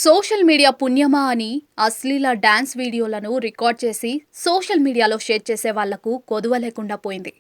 Social media పుణ్యమా అని అశ్లీల dance వీడియోలను రికార్డ్ చేసి సోషల్ మీడియాలో షేర్ చేసే వాళ్లకు కొదువ లేకుండా పోయింది.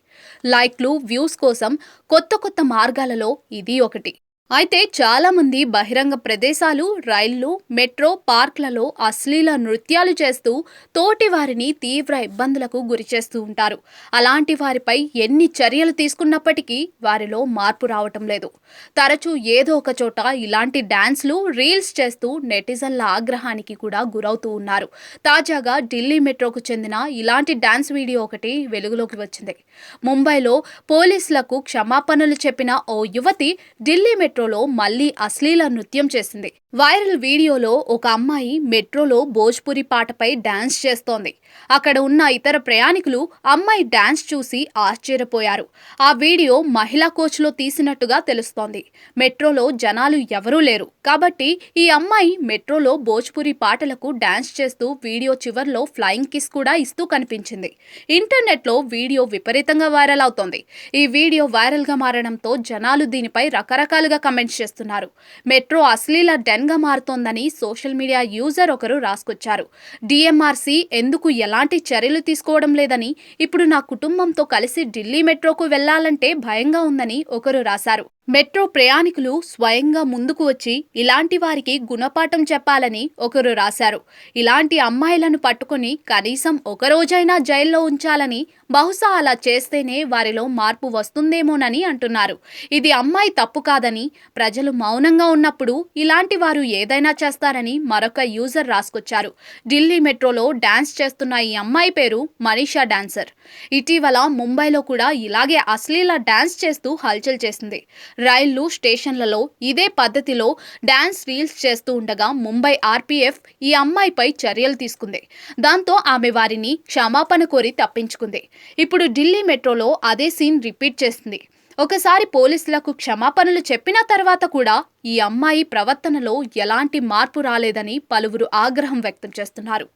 లైక్లు, వ్యూస్ కోసం కొత్త కొత్త మార్గాలలో ఇది ఒకటి. అయితే చాలా మంది బహిరంగ ప్రదేశాలు, రైళ్లు, మెట్రో, పార్క్లలో అశ్లీల నృత్యాలు చేస్తూ తోటి వారిని తీవ్ర ఇబ్బందులకు గురిచేస్తూ ఉంటారు. అలాంటి వారిపై ఎన్ని చర్యలు తీసుకున్నప్పటికీ వారిలో మార్పు రావటం లేదు. తరచూ ఏదో ఒక చోట ఇలాంటి డాన్స్లు, రీల్స్ చేస్తూ నెటిజన్ల ఆగ్రహానికి కూడా గురవుతూ ఉన్నారు. తాజాగా ఢిల్లీ మెట్రోకు చెందిన ఇలాంటి డాన్స్ వీడియో ఒకటి వెలుగులోకి వచ్చింది. ముంబైలో పోలీసులకు క్షమాపణలు చెప్పిన ఓ యువతి ఢిల్లీ మెట్రోలో మళ్లీ అశ్లీల నృత్యం చేసింది. వైరల్ వీడియోలో ఒక అమ్మాయి మెట్రోలో భోజ్పురి పాటపై డాన్స్ చేస్తోంది. అక్కడ ఉన్న ఇతర ప్రయాణికులు అమ్మాయి డాన్స్ చూసి ఆశ్చర్యపోయారు. ఆ వీడియో మహిళా కోచ్లో తీసినట్టుగా తెలుస్తోంది. మెట్రోలో జనాలు ఎవరూ లేరు కాబట్టి ఈ అమ్మాయి మెట్రోలో భోజ్పురి పాటలకు డాన్స్ చేస్తూ వీడియో చివర్లో ఫ్లయింగ్ కిస్ కూడా ఇస్తూ కనిపించింది. ఇంటర్నెట్లో వీడియో విపరీతంగా వైరల్ అవుతోంది. ఈ వీడియో వైరల్ గా మారడంతో జనాలు దీనిపై రకరకాలుగా కమెంట్స్ చేస్తున్నారు. మెట్రో అశ్లీల గా మారుతోందని సోషల్ మీడియా యూజర్ ఒకరు రాసుకొచ్చారు. డిఎంఆర్సీ ఎందుకు ఎలాంటి చర్యలు తీసుకోవడం లేదని, ఇప్పుడు నా కుటుంబంతో కలిసి ఢిల్లీ మెట్రోకు వెళ్లాలంటే భయంగా ఉందని ఒకరు రాశారు. మెట్రో ప్రయాణికులు స్వయంగా ముందుకు వచ్చి ఇలాంటి వారికి గుణపాఠం చెప్పాలని ఒకరు రాశారు. ఇలాంటి అమ్మాయిలను పట్టుకుని కనీసం ఒక రోజైనా జైల్లో ఉంచాలని, బహుశా అలా చేస్తేనే వారిలో మార్పు వస్తుందేమోనని అంటున్నారు. ఇది అమ్మాయి తప్పు కాదని, ప్రజలు మౌనంగా ఉన్నప్పుడు ఇలాంటి వారు ఏదైనా చేస్తారని మరొక యూజర్ రాసుకొచ్చారు. ఢిల్లీ మెట్రోలో డాన్స్ చేస్తున్న ఈ అమ్మాయి పేరు మనీషా డాన్సర్. ఇటీవల ముంబైలో కూడా ఇలాగే అశ్లీల డాన్స్ చేస్తూ హల్చల్ చేసింది. రైళ్లు, స్టేషన్లలో ఇదే పద్ధతిలో డాన్స్ రీల్స్ చేస్తూ ఉండగా ముంబై ఆర్పీఎఫ్ ఈ అమ్మాయిపై చర్యలు తీసుకుంది. దాంతో ఆమె వారిని క్షమాపణ కోరి తప్పించుకుంది. ఇప్పుడు ఢిల్లీ మెట్రోలో అదే సీన్ రిపీట్ చేస్తుంది. ఒకసారి పోలీసులకు క్షమాపణలు చెప్పిన తర్వాత కూడా ఈ అమ్మాయి ప్రవర్తనలో ఎలాంటి మార్పు రాలేదని పలువురు ఆగ్రహం వ్యక్తం చేస్తున్నారు.